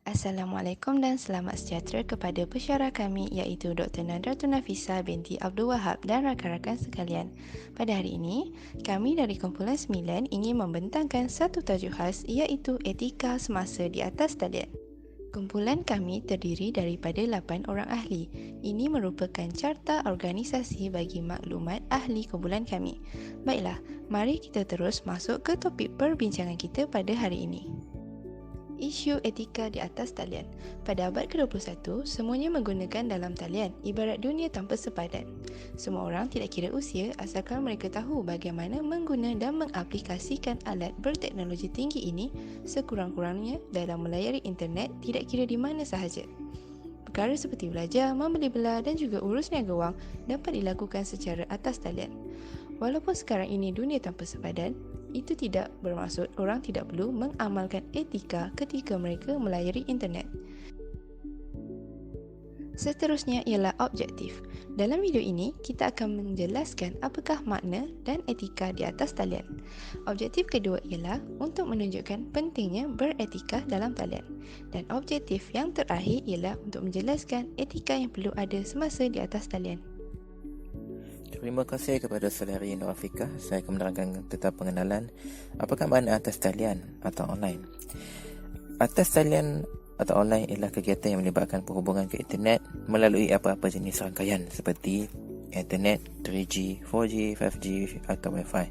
Assalamualaikum dan selamat sejahtera kepada pesyarah kami iaitu Dr. Nadratul Nafisa binti Abdul Wahab dan rakan-rakan sekalian. Pada hari ini, kami dari Kumpulan 9 ingin membentangkan satu tajuk khas iaitu etika semasa di atas talian. Kumpulan kami terdiri daripada 8 orang ahli. Ini merupakan carta organisasi bagi maklumat ahli kumpulan kami. Baiklah, mari kita terus masuk ke topik perbincangan kita pada hari ini. Isu etika di atas talian. Pada abad ke-21, semuanya menggunakan dalam talian, ibarat dunia tanpa sepadan. Semua orang tidak kira usia asalkan mereka tahu bagaimana mengguna dan mengaplikasikan alat berteknologi tinggi ini sekurang-kurangnya dalam melayari internet tidak kira di mana sahaja. Perkara seperti belajar, membeli belah dan juga urus niaga wang dapat dilakukan secara atas talian. Walaupun sekarang ini dunia tanpa sepadan, itu tidak bermaksud orang tidak perlu mengamalkan etika ketika mereka melayari internet. Seterusnya ialah objektif. Dalam video ini, kita akan menjelaskan apakah makna dan etika di atas talian. Objektif kedua ialah untuk menunjukkan pentingnya beretika dalam talian. Dan objektif yang terakhir ialah untuk menjelaskan etika yang perlu ada semasa di atas talian. Terima kasih kepada saudari Nur Afiqah. Saya akan menerangkan tentang pengenalan apakah makna atas talian atau online. Atas talian atau online ialah kegiatan yang melibatkan perhubungan ke internet melalui apa-apa jenis rangkaian seperti internet, 3G, 4G, 5G atau Wi-Fi.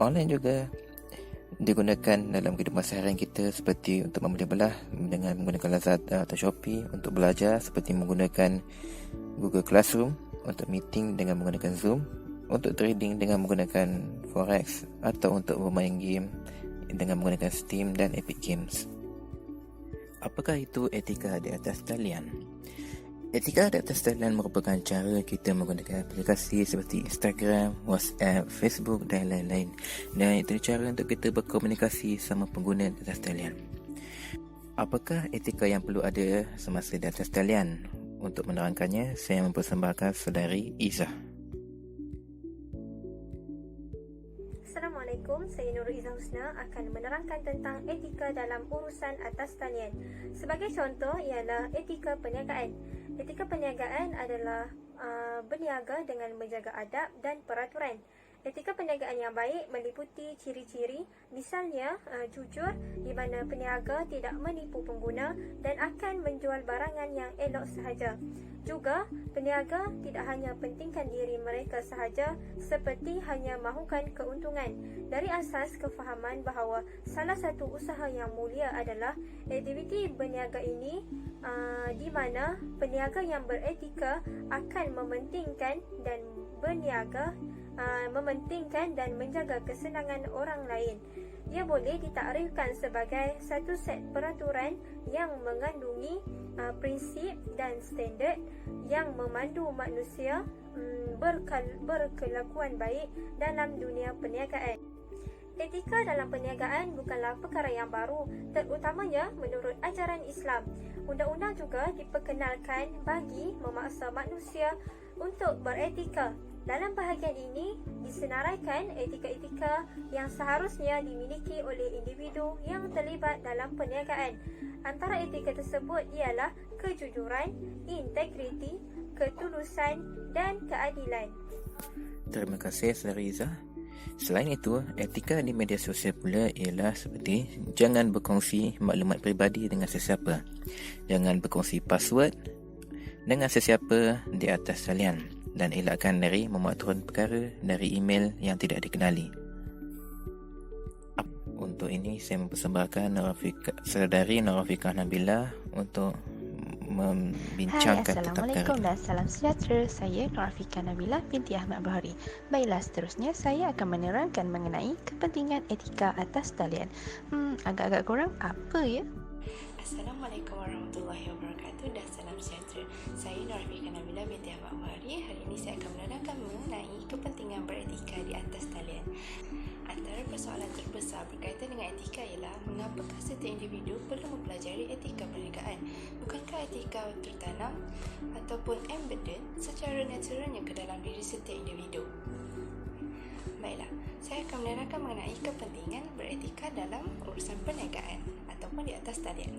Online juga digunakan dalam kehidupan seharian kita seperti untuk membeli belah dengan menggunakan Lazada atau Shopee, untuk belajar seperti menggunakan Google Classroom, untuk meeting dengan menggunakan Zoom, untuk trading dengan menggunakan Forex atau untuk bermain game dengan menggunakan Steam dan Epic Games. Apakah itu etika di atas talian? Etika di atas talian merupakan cara kita menggunakan aplikasi seperti Instagram, WhatsApp, Facebook dan lain-lain. Dan itu cara untuk kita berkomunikasi sama pengguna di atas talian. Apakah etika yang perlu ada semasa di atas talian? Untuk menerangkannya, saya mempersembahkan saudari Izzah. Assalamualaikum, saya Nurul Izzah Husna akan menerangkan tentang etika dalam urusan atas talian. Sebagai contoh ialah etika perniagaan. Etika perniagaan adalah berniaga dengan menjaga adab dan peraturan. Etika perniagaan yang baik meliputi ciri-ciri, misalnya jujur, di mana peniaga tidak menipu pengguna dan akan menjual barangan yang elok sahaja. Juga, peniaga tidak hanya pentingkan diri mereka sahaja seperti hanya mahukan keuntungan. Dari asas kefahaman bahawa salah satu usaha yang mulia adalah aktiviti berniaga ini, di mana peniaga yang beretika akan mementingkan dan menjaga kesenangan orang lain. Ia boleh ditakrifkan sebagai satu set peraturan yang mengandungi prinsip dan standard yang memandu manusia berkelakuan baik dalam dunia perniagaan. Etika dalam perniagaan bukanlah perkara yang baru, terutamanya menurut ajaran Islam. Undang-undang juga diperkenalkan bagi memaksa manusia untuk beretika. Dalam bahagian ini, disenaraikan etika-etika yang seharusnya dimiliki oleh individu yang terlibat dalam perniagaan. Antara etika tersebut ialah kejujuran, integriti, ketulusan dan keadilan. Terima kasih saudari Izzah. Selain itu, etika di media sosial pula ialah seperti jangan berkongsi maklumat peribadi dengan sesiapa, jangan berkongsi password dengan sesiapa di atas talian, dan elakkan dari memuat turun perkara dari email yang tidak dikenali. Untuk ini saya mempersembahkan saudari Nur Afiqah Nabila untuk membincangkan tentang perkara Assalamualaikum ini. dan salam sejahtera. Saya Nur Afiqah Nabila binti Ahmad Bahari. Baiklah, seterusnya saya akan menerangkan mengenai kepentingan etika atas talian. Agak-agak kurang apa ya? Assalamualaikum warahmatullahi wabarakatuh dan salam sejahtera. Saya Nur Afiqah Nabila binti Ahmad Bahari. Hari ini saya akan menerangkan mengenai kepentingan beretika di atas talian. Antara persoalan terbesar berkaitan dengan etika ialah mengapakah setiap individu perlu mempelajari etika perniagaan. Bukankah etika tertanam ataupun embedded secara naturalnya ke dalam diri setiap individu? Baiklah, saya akan menerangkan mengenai kepentingan beretika dalam urusan perniagaan ataupun di atas talian.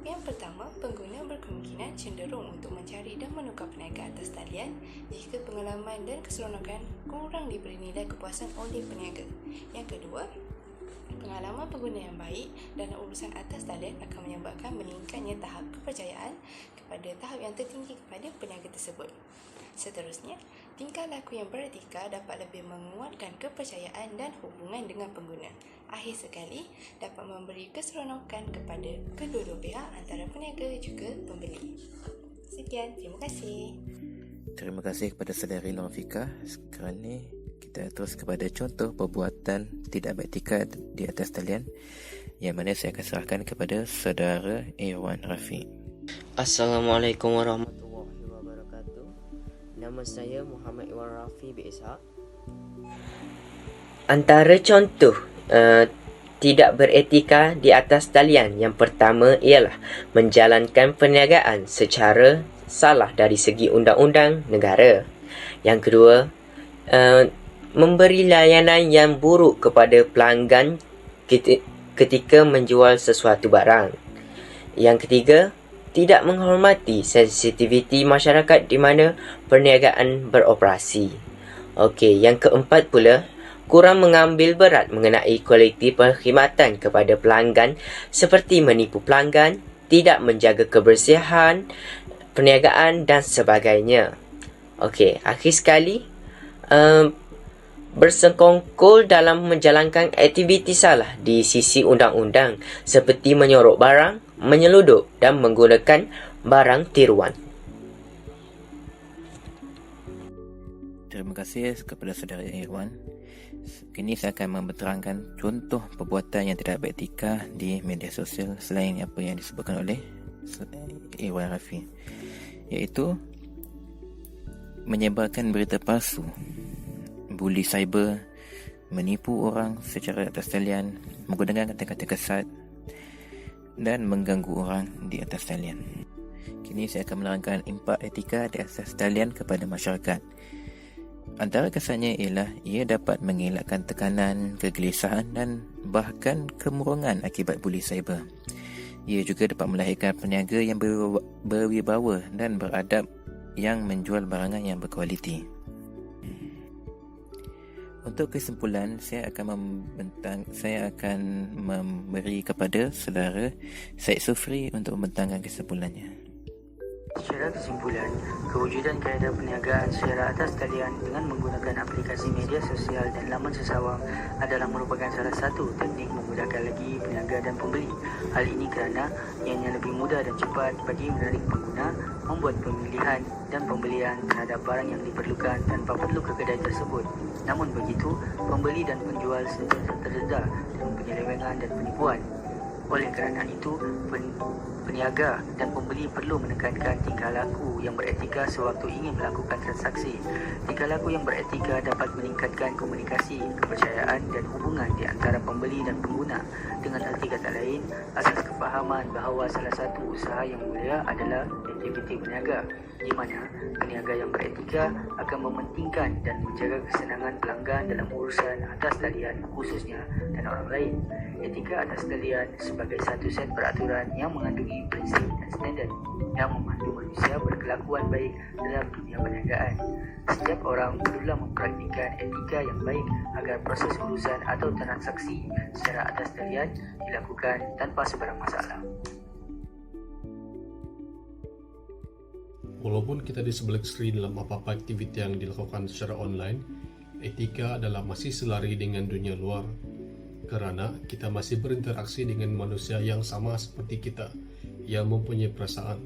Yang pertama, pengguna berkemungkinan cenderung untuk mencari dan menukar perniagaan atas talian jika pengalaman dan keseronokan kurang diberi nilai kepuasan oleh peniaga. Yang kedua, pengalaman pengguna yang baik dalam urusan atas talian akan menyebabkan meningkatnya tahap kepercayaan kepada tahap yang tertinggi kepada peniaga tersebut. Seterusnya, tingkah laku yang beretika dapat lebih menguatkan kepercayaan dan hubungan dengan pengguna. Akhir sekali, dapat memberi keseronokan kepada kedua-dua pihak antara peniaga juga pembeli. Sekian, terima kasih. Terima kasih kepada saudari Nurafika. Sekarang ni kita terus kepada contoh perbuatan tidak beretika di atas talian, yang mana saya akan serahkan kepada saudara Irwan Rafiq. Assalamualaikum warahmatullahi wabarakatuh. Nama saya Muhammad Irwan Rafiq bin Ishaq. Antara contoh tidak beretika di atas talian yang pertama ialah menjalankan perniagaan secara salah dari segi undang-undang negara. Yang kedua, memberi layanan yang buruk kepada pelanggan ketika menjual sesuatu barang. Yang ketiga, tidak menghormati sensitiviti masyarakat di mana perniagaan beroperasi. Okey, yang keempat pula, kurang mengambil berat mengenai kualiti perkhidmatan kepada pelanggan seperti menipu pelanggan, tidak menjaga kebersihan perniagaan dan sebagainya. Okey, akhir sekali, bersengkongkol dalam menjalankan aktiviti salah di sisi undang-undang seperti menyorok barang, menyeludup dan menggunakan barang tiruan. Terima kasih kepada saudara Irwan. Kini saya akan menerangkan contoh perbuatan yang tidak beretika di media sosial selain apa yang disebutkan oleh Irwan Rafiq, iaitu menyebarkan berita palsu, buli cyber, menipu orang secara atas talian, menggunakan kata-kata kesat dan mengganggu orang di atas talian. Kini saya akan menerangkan impak etika di atas talian kepada masyarakat. Antara kesannya ialah ia dapat mengelakkan tekanan, kegelisahan dan bahkan kemurungan akibat buli cyber. Ia juga dapat melahirkan peniaga yang berwibawa dan beradab yang menjual barangan yang berkualiti. Untuk kesimpulan, saya akan memberi kepada saudara Syed Sufri untuk membentangkan kesimpulannya. Secara kesimpulan, kewujudan kaedah perniagaan secara atas talian dengan menggunakan aplikasi media sosial dan laman sesawang adalah merupakan salah satu teknik memudahkan lagi peniaga dan pembeli. Hal ini kerana ianya lebih mudah dan cepat bagi menarik pengguna membuat pemilihan dan pembelian terhadap barang yang diperlukan tanpa perlu ke kedai tersebut. Namun begitu, pembeli dan penjual sentiasa terdedah dengan penyelewengan dan penipuan. Oleh kerana itu, peniaga dan pembeli perlu menekankan tingkah laku yang beretika sewaktu ingin melakukan transaksi. Tingkah laku yang beretika dapat meningkatkan komunikasi, kepercayaan dan hubungan di antara pembeli dan pengguna. Dengan arti kata lain, asas kefahaman bahawa salah satu usaha yang mulia adalah aktiviti berniaga, di mana peniaga yang beretika akan mementingkan dan menjaga kesenangan pelanggan dalam urusan atas talian khususnya dan orang lain. Etika atas talian sebagai satu set peraturan yang mengandungi prinsip dan standard yang memandu manusia berkelakuan baik dalam dunia perniagaan. Setiap orang perlulah mempraktikkan etika yang baik agar proses urusan atau transaksi secara atas talian dilakukan tanpa sebarang masalah. Walaupun kita di sebelah skrin dalam apa-apa aktiviti yang dilakukan secara online, etika adalah masih selari dengan dunia luar kerana kita masih berinteraksi dengan manusia yang sama seperti kita yang mempunyai perasaan.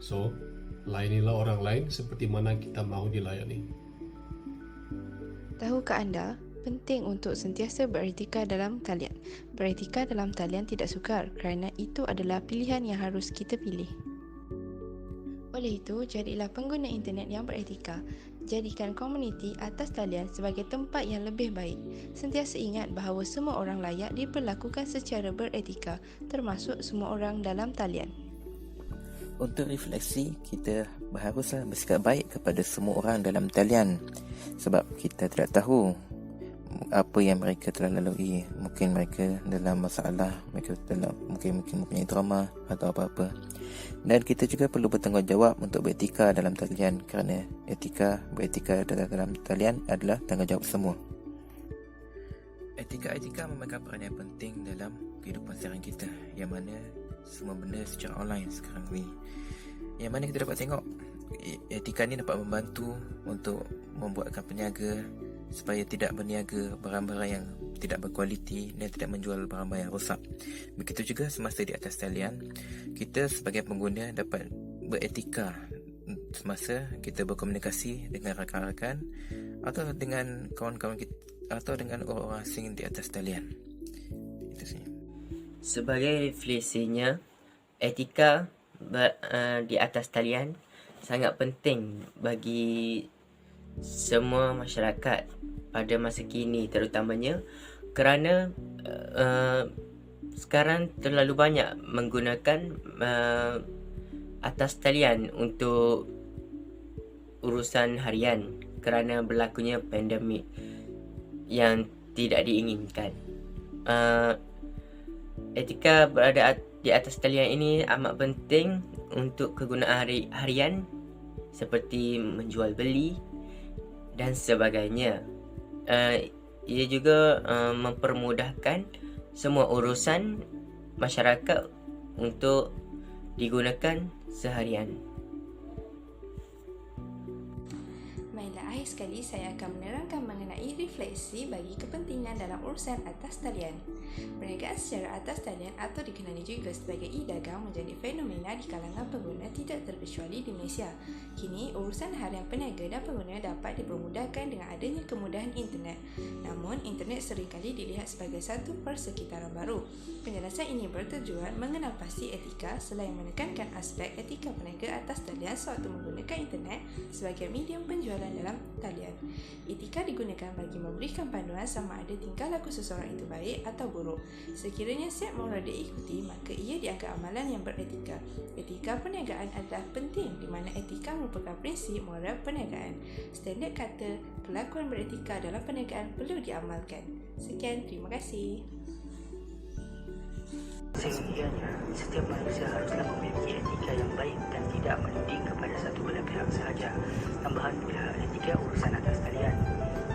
So, layanilah orang lain seperti mana kita mahu dilayani. Tahukah anda, penting untuk sentiasa beretika dalam talian. Beretika dalam talian tidak sukar kerana itu adalah pilihan yang harus kita pilih. Oleh itu, jadilah pengguna internet yang beretika. Jadikan komuniti atas talian sebagai tempat yang lebih baik. Sentiasa ingat bahawa semua orang layak diperlakukan secara beretika, termasuk semua orang dalam talian. Untuk refleksi, kita haruslah bersikap baik kepada semua orang dalam talian sebab kita tidak tahu apa yang mereka telah lalui. Mungkin mereka dalam masalah, mereka telah mungkin mempunyai trauma atau apa-apa. Dan kita juga perlu bertanggungjawab untuk beretika dalam talian, kerana beretika dalam talian adalah tanggungjawab semua. Etika memegang peranan yang penting dalam kehidupan seharian kita, yang mana semua benda secara online sekarang ni. Yang mana kita dapat tengok etika ni dapat membantu untuk membuatkan peniaga supaya tidak berniaga barang-barang yang tidak berkualiti dan tidak menjual barang-barang yang rosak. Begitu juga semasa di atas talian, kita sebagai pengguna dapat beretika semasa kita berkomunikasi dengan rakan-rakan atau dengan kawan-kawan kita atau dengan orang asing di atas talian. Itu saja. Sebagai refleksinya, etika di atas talian sangat penting bagi semua masyarakat pada masa kini, terutamanya kerana sekarang terlalu banyak menggunakan atas talian untuk urusan harian kerana berlakunya pandemik yang tidak diinginkan. Etika berada di atas talian ini amat penting untuk kegunaan harian seperti menjual beli dan sebagainya. Ia juga mempermudahkan semua urusan masyarakat untuk digunakan seharian. Baiklah, akhir sekali saya akan menerangkan mengenai refleksi bagi kepentingan dalam urusan atas talian. Perniagaan secara atas talian atau dikenali juga sebagai e-dagang menjadi fenomena di kalangan pengguna tidak terkecuali di Malaysia. Kini, urusan harian peniaga dan pengguna dapat dipermudahkan dengan adanya kemudahan internet. Namun, internet seringkali dilihat sebagai satu persekitaran baru. Penjelasan ini bertujuan mengenal pasti etika selain menekankan aspek etika peniaga atas talian sewaktu menggunakan internet sebagai medium penjualan dalam talian. Etika digunakan bagi memberikan panduan sama ada tingkah laku seseorang itu baik atau buruk. Sekiranya siap moral diikuti, maka ia dianggap amalan yang beretika. Etika perniagaan adalah penting di mana etika merupakan prinsip moral perniagaan. Standard kata perlakuan beretika dalam perniagaan perlu diamalkan. Sekian, terima kasih. Sesungguhnya, setiap manusia haruslah memiliki etika yang baik dan tidak menuding kepada satu belah pihak sahaja. Tambahan pula, etika urusan atas talian,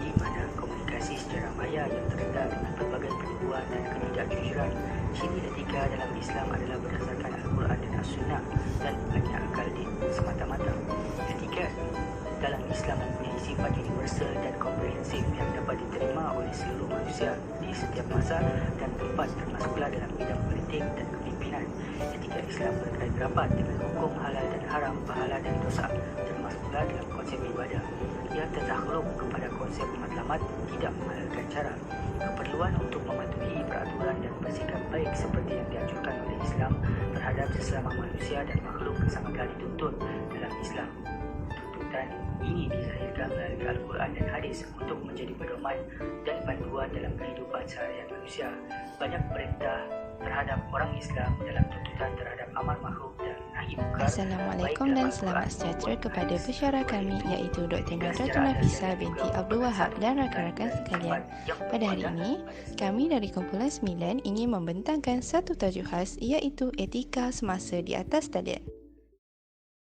di mana komunikasi secara maya yang terendah dengan pelbagai penipuan dan ketidakjujuran. Ciri etika dalam Islam adalah berdasarkan Al-Quran dan As-Sunnah dan hanya akal semata-mata. Etika dalam Islam mempunyai sifat universal dan komprehensif yang dapat diterima oleh seluruh manusia di setiap masa dan tempat, termasuklah dalam bidang politik dan kepimpinan. Etika Islam berkait rapat dengan hukum halal dan haram, pahala dan dosa, termasuklah dalam konsep ibadah. Ia tertakluk kepada konsep matlamat, tidak menghalalkan cara. Keperluan untuk mematuhi peraturan dan bersikap baik seperti yang dianjurkan oleh Islam terhadap sesama manusia dan makhluk sangatlah dituntut dalam Islam. Tuntutan ini dizahirkan melalui Al-Quran dan hadis untuk menjadi pedoman dan panduan dalam kehidupan seharian manusia. Banyak perintah terhadap orang Islam dalam tuntutan terhadap amal makhluk dan nahi munkar. Assalamualaikum dan selamat sejahtera kepada pesyarah kami iaitu Dr. Nadratul Nafisa binti Abdul Wahab dan rakan-rakan sekalian. Pada hari ini, kami dari Kumpulan 9 ingin membentangkan satu tajuk khas iaitu etika semasa di atas talian.